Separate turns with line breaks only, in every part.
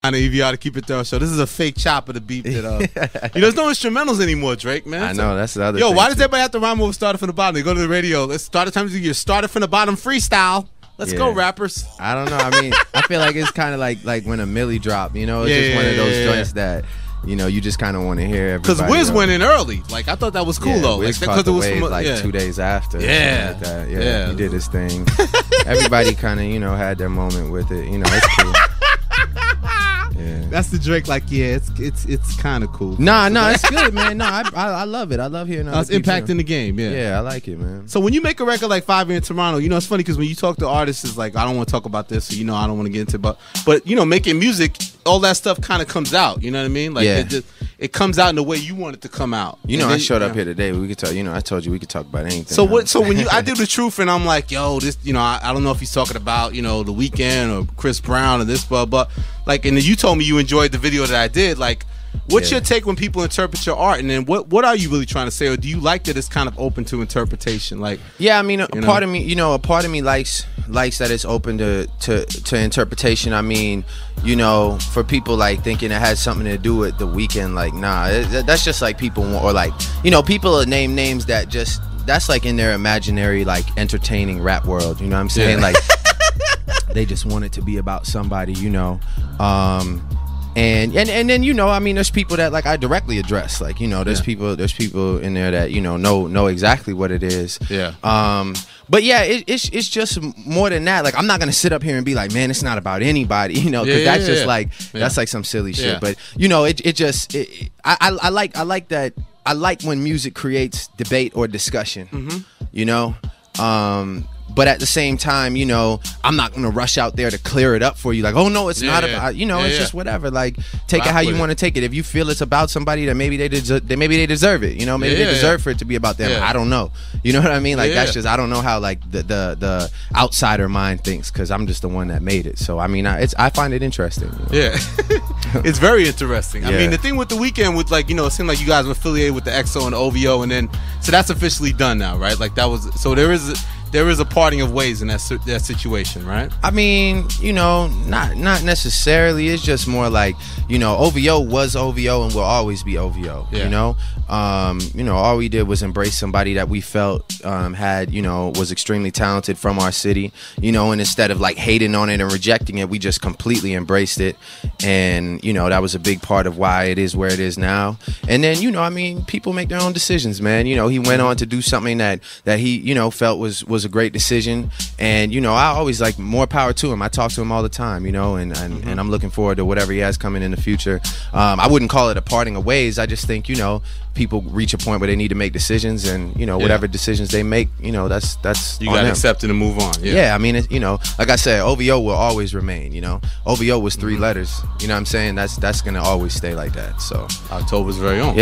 On the EVR to keep it thorough. So this is a fake chopper to beat it up. There's no instrumentals anymore, Drake, man.
I know, that's the other
thing.
Yo,
why does everybody have to rhyme over started from the bottom? They go to the radio. Let's start a time of the year. Started from the bottom freestyle. Let's go, rappers.
I don't know. I mean, I feel like it's kind of like when a Millie drop, It's just one of those joints that, you just kind of want to hear everybody.
Because Wiz went in early. Like, I thought that was cool, though.
Wiz caught the wave, 2 days after.
Yeah.
Like that. Yeah. He did his thing. Everybody kind of, had their moment with it. It's cool. Yeah.
That's the Drake. Like, it's kind of cool.
Nah, it's good, man. No, I love it. I love hearing.
It's impacting the game. Yeah,
I like it, man.
So when you make a record like 5 Year in Toronto, it's funny because when you talk to artists, it's like I don't want to talk about this, or, I don't want to get into, but making music, all that stuff kind of comes out. You know what I mean? Like it comes out in the way you want it to come out.
I showed up here today. We could talk. I told you we could talk about anything.
So what? So when I do the truth, and I'm like, yo, this, I don't know if he's talking about, the Weeknd or Chris Brown or this, but like, and then you told me you enjoyed the video that I did. Like, what's your take when people interpret your art, and then what are you really trying to say, or do you like that it's kind of open to interpretation? Like,
I mean, a part of me likes that it's open to interpretation. I mean, for people like thinking it has something to do with the Weeknd, like, nah, that's just like people or like, people name names that just, that's like in their imaginary, like, entertaining rap world. You know what I'm saying? Like, they just want it to be about somebody, And then I mean, there's people that like I directly address, like there's people in there that know exactly what it is. But it's just more than that. Like, I'm not gonna sit up here and be like, man, it's not about anybody, because that's just like that's like some silly shit. But I like that. I like when music creates debate or discussion. But at the same time, I'm not gonna rush out there to clear it up for you. Like, oh no, it's not about. It's just whatever. Like, take it how you want to take it. If you feel it's about somebody, that maybe they deserve it. Maybe they deserve for it to be about them. I don't know. You know what I mean? Like, that's just, I don't know how like the outsider mind thinks, because I'm just the one that made it. So I mean, I find it interesting.
It's very interesting. I mean, the thing with the Weeknd, with like, it seemed like you guys were affiliated with the XO and the OVO, and then so that's officially done now, right? Like, that was, so there is a parting of ways in that situation, right? I
mean, not necessarily. It's just more like, OVO was OVO and will always be OVO. All we did was embrace somebody that we felt had, was extremely talented from our city, and instead of like hating on it and rejecting it, we just completely embraced it. And, that was a big part of why it is where it is now. And then, I mean, people make their own decisions, man. He went on to do something that he, felt was a great decision. And, I always like more power to him. I talk to him all the time, and I'm looking forward to whatever he has coming in the future. I wouldn't call it a parting of ways. I just think, people reach a point where they need to make decisions, and whatever decisions they make, that's
you gotta accept it and move on.
I mean, like I said, OVO will always remain. OVO was 3 letters. You know what I'm saying? That's gonna always stay like that. So
October's very own.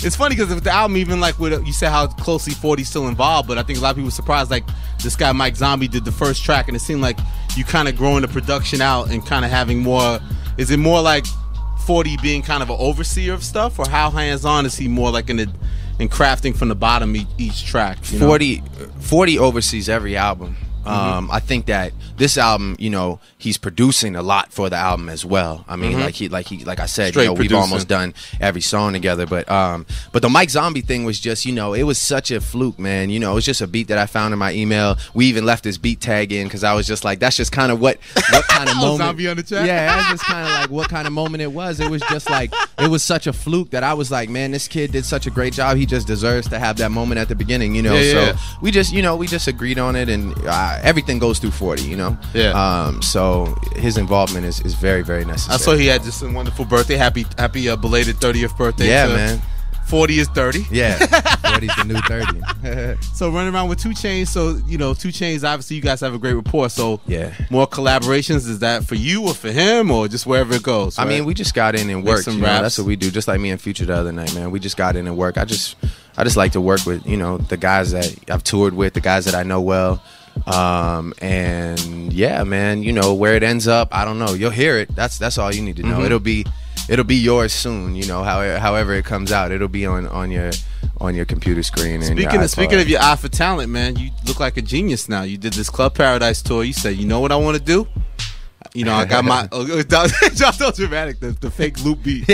It's funny because with the album, even like with you said how closely 40's still involved, but I think a lot of people were surprised. Like, this guy Mike Zombie did the first track, and it seemed like you kind of growing the production out and kind of having more. Is it more like 40 being kind of an overseer of stuff, or how hands-on is he more like in crafting from the bottom each track?
40 oversees every album. I think that this album, he's producing a lot for the album as well. I mean, like I said, we've almost done every song together. But the Mike Zombie thing was just, it was such a fluke, man. It was just a beat that I found in my email. We even left this beat tag in because I was just like, that's just kind of what kind of moment.
Zombie on the track?
Yeah, that's just kind of like what kind of moment it was. It was just like, it was such a fluke that I was like, man, this kid did such a great job. He just deserves to have that moment at the beginning, So we just agreed on it, and everything goes through 40, so his involvement is very, very necessary.
I saw he had just a wonderful birthday. Happy belated 30th birthday.
Yeah, man.
40 is 30.
Yeah, 40's the new 30.
So running around with 2 Chainz. So 2 Chainz, obviously you guys have a great rapport. So more collaborations. Is that for you or for him or just wherever it goes? Right?
I mean, we just got in and worked. That's what we do. Just like me and Future the other night, man. We just got in and worked. I just like to work with the guys that I've toured with, the guys that I know well. And yeah, man, where it ends up, I don't know. You'll hear it. That's all you need to know. It'll be yours soon. However it comes out, it'll be on your computer screen. And
speaking of your eye for talent, man, you look like a genius now. You did this Club Paradise tour. You said, you know what I want to do? You know, I got my just so dramatic, the fake loop beat.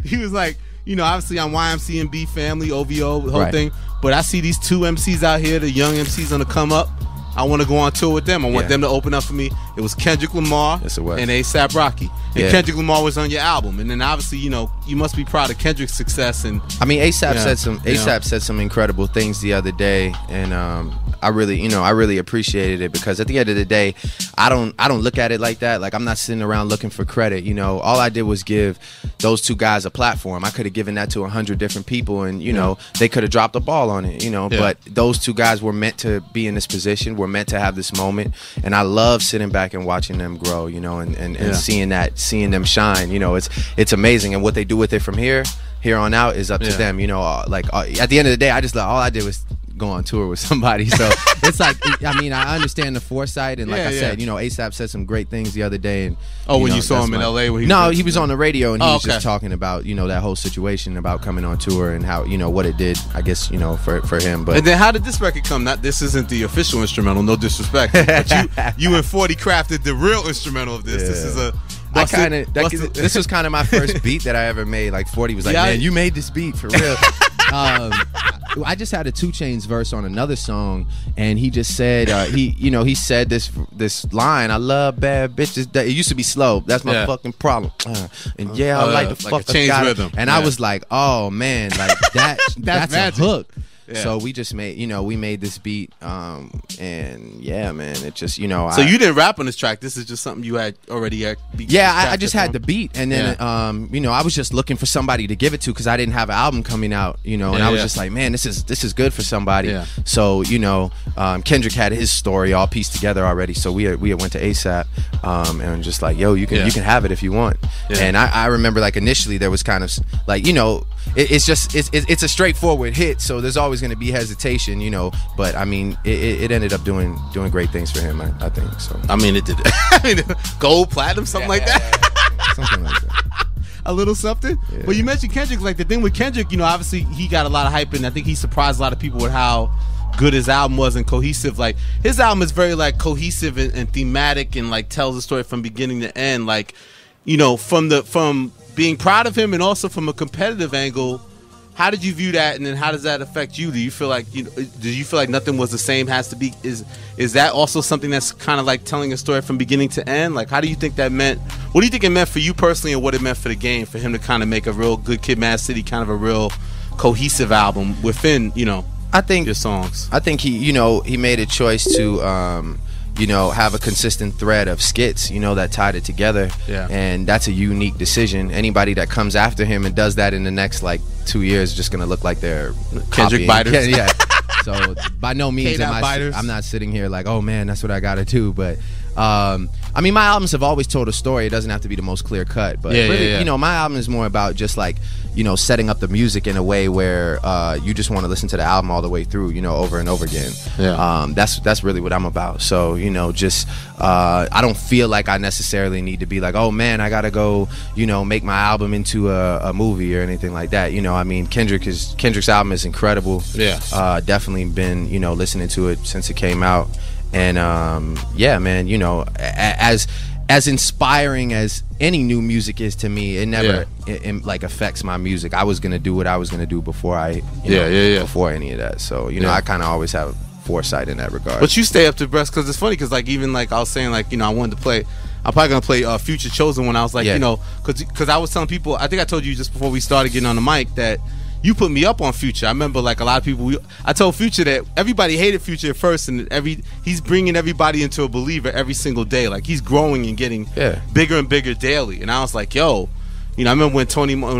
He was like, you know, obviously I'm YMCMB family, OVO, the whole thing. But I see these two MCs out here, the young MCs on the come up. I want to go on tour with them. I want them to open up for me. It was Kendrick Lamar and A$AP Rocky. And Kendrick Lamar was on your album. And then obviously, you know, you must be proud of Kendrick's success. And
I mean, A$AP said some incredible things the other day, and I really appreciated it, because at the end of the day, I don't look at it like that. Like, I'm not sitting around looking for credit. You know, all I did was give those two guys a platform. I could have given that to 100 different people, and you know, they could have dropped the ball on it. You know, but those two guys were meant to be in this position. We're meant to have this moment, and I love sitting back and watching them grow. You know, and seeing them shine. You know, it's amazing, and what they do with it from here on out is up to them. You know, at the end of the day, all I did was go on tour with somebody. So it's like, I mean, I understand the foresight, and like I said, you know, A$AP said some great things the other day. And
when you saw him in LA,
he was on the radio, and he was just talking about, you know, that whole situation about coming on tour and how, you know, what it did, I guess, you know, for him. But
and then how did this record come? This isn't the official instrumental, no disrespect, but you and 40 crafted the real instrumental of this. This is a
this was kind of my first beat that I ever made. Like 40 was like, man, you made this beat for real. I just had a 2 Chainz verse on another song, and he just said he said this line, I love bad bitches. It used to be slow. That's my fucking problem. And I like the fuck
a change rhythm.
And I was like, oh man, like that's a hook.
Yeah.
So we just made, we made this beat, and yeah, man, it just,
So you didn't rap on this track. This is just something you had already.
I just had the beat, and then, I was just looking for somebody to give it to, because I didn't have an album coming out, and I was just like, man, this is good for somebody. Yeah. So Kendrick had his story all pieced together already. So we had went to A$AP, and just like, yo, you can have it if you want. Yeah. And I remember, like, initially there was kind of like, it's a straightforward hit, so there's always going to be hesitation, but I mean, it ended up doing great things for him, I think. So
I mean, it did. Gold, platinum, something like that.
Something like that.
A little something. Yeah. Well, you mentioned Kendrick. Like, the thing with Kendrick, obviously he got a lot of hype, and I think he surprised a lot of people with how good his album was and cohesive. Like, his album is very like cohesive and thematic, and like tells the story from beginning to end. Like, from being proud of him, and also from a competitive angle. How did you view that, and then how does that affect you? Do you feel like nothing was the same? Has to be? Is that also something that's kind of like telling a story from beginning to end? Like, how do you think that meant? What do you think it meant for you personally, and what it meant for the game, for him to kind of make a real Good Kid, Mad City, kind of a real cohesive album within
I think
your songs?
I think he made a choice to have a consistent thread of skits, that tied it together. Yeah. And that's a unique decision. Anybody that comes after him and does that in the next, 2 years is just going to look like they're
Kendrick biters.
Yeah. So by no means I'm not sitting here like, oh man, that's what I got to do. But I mean, my albums have always told a story. It doesn't have to be the most clear cut, but my album is more about just setting up the music in a way where you just want to listen to the album all the way through, over and over again. Yeah. That's really what I'm about. So I don't feel like I necessarily need to be like, oh man, I gotta go make my album into a movie or anything like that. I mean, Kendrick's album is incredible. Yeah. Definitely been listening to it since it came out. And yeah, man, as inspiring as any new music is to me, it never affects my music. I was gonna do what I was gonna do before before any of that. So I kind of always have foresight in that regard.
But you stay up to breast, because it's funny, because even I was saying, I wanted to play. I'm probably gonna play Future Chosen when I was like, because I was telling people, I think I told you just before we started getting on the mic that you put me up on Future. I remember a lot of people. I told Future that everybody hated Future at first, and he's bringing everybody into a believer every single day. Like, he's growing and getting bigger and bigger daily. And I was like, yo, I remember when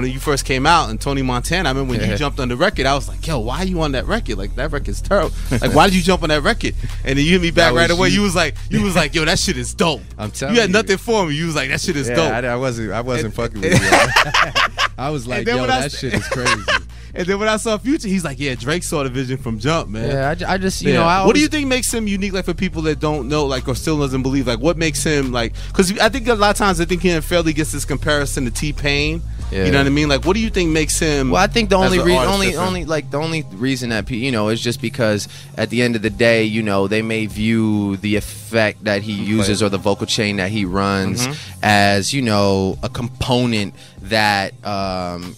you first came out, and Tony Montana. I remember when you jumped on the record. I was like, yo, why are you on that record? Like, that record's terrible. Like, why did you jump on that record? And then you hit me back right away. You was like, yo, that shit is dope.
I'm telling you,
you had nothing for me. You was like, that shit is dope.
I wasn't fucking with you. I was like, yo, that shit is crazy.
And then when I saw Future, he's like, yeah, Drake saw the vision from jump, man.
Yeah, I just,
what do you think makes him unique, for people that don't know, or still doesn't believe, what makes him, because I think a lot of times he unfairly gets this comparison to T-Pain. Yeah. You know what I mean? What do you think makes him?
Well, I think the only reason that is just because at the end of the day, they may view the effect that he uses or the vocal chain that he runs as, you know, a component that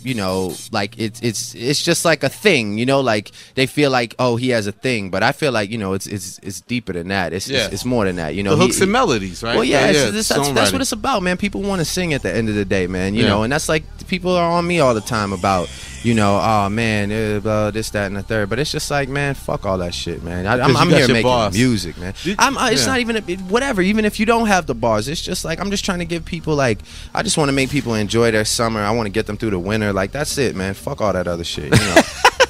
you know, like it's just like a thing, you know, like they feel like, oh, he has a thing, but I feel like, you know, it's deeper than that. It's more than that, you know.
The hooks and melodies, right?
Well, that's what it's about, man. People want to sing at the end of the day, man, you know, and that's like, people are on me all the time about, you know, oh man, this, that, and the third. But it's just like, man, fuck all that shit, man. I'm here making music, man. It's not even whatever. Even if you don't have the bars, it's just like, I'm just trying to give people, like, I just want to make people enjoy their summer. I want to get them through the winter. Like, that's it, man. Fuck all that other shit, you know.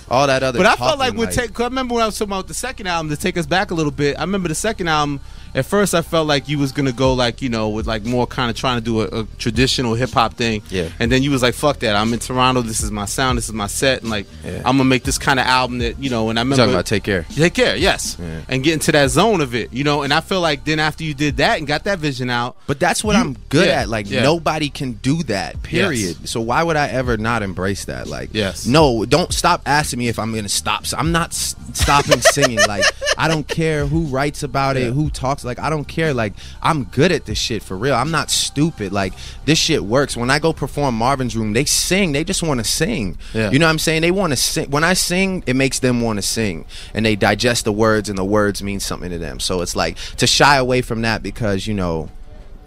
All that other.
But I felt like I remember when I was talking about the second album, to take us back a little bit. I remember the second album. At first, I felt like you was gonna go, like, you know, with like more kind of trying to do a traditional hip hop thing. Yeah. And then you was like, fuck that. I'm in Toronto. This is my sound. This is my set. And like, I'm gonna make this kind of album that, you know. And I remember
talking about Take Care.
Take Care, yes. Yeah. And get into that zone of it, you know. And I feel like then after you did that and got that vision out,
but that's what I'm good at. Like, nobody can do that. Period. Yes. So why would I ever not embrace that? Like, no, don't stop asking me if I'm gonna stop. I'm not stopping singing. Like, I don't care who writes about it, who talks. Like, I don't care. Like, I'm good at this shit for real. I'm not stupid. Like, this shit works. When I go perform Marvin's Room, they sing. They just want to sing. Yeah. You know what I'm saying? They want to sing. When I sing, it makes them want to sing, and they digest the words, and the words mean something to them. So it's like, to shy away from that because, you know,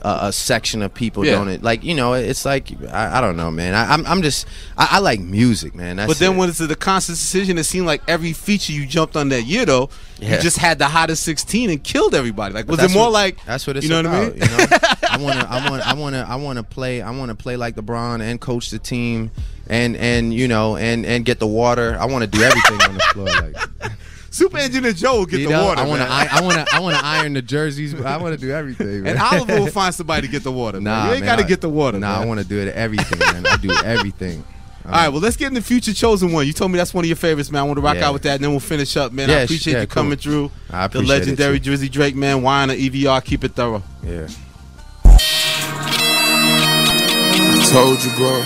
a section of people don't, like, you know, it's like, I don't know, man. I like music, man. That's
but then when it's the conscious decision, it seemed like every feature you jumped on that year, though, you just had the hottest 16 and killed everybody. Like, was it more like,
that's what it's, you know, about, what I mean? You know, I want to play like LeBron and coach the team and you know, and get the water. I want to do everything on the floor, like.
Super Engineer Joe will get the water.
I want to iron the jerseys. I want to do everything, man.
And Oliver will find somebody to get the water. Nah, you ain't got to get the water.
Nah,
man.
I want to do it everything, man. I do everything.
All right, well, let's get in the Future Chosen One. You told me that's one of your favorites, man. I want to rock out with that, and then we'll finish up, man. I appreciate you coming through.
I appreciate
the legendary Drizzy Drake, man. Wine or EVR, keep it thorough.
Yeah.
I told you, bro.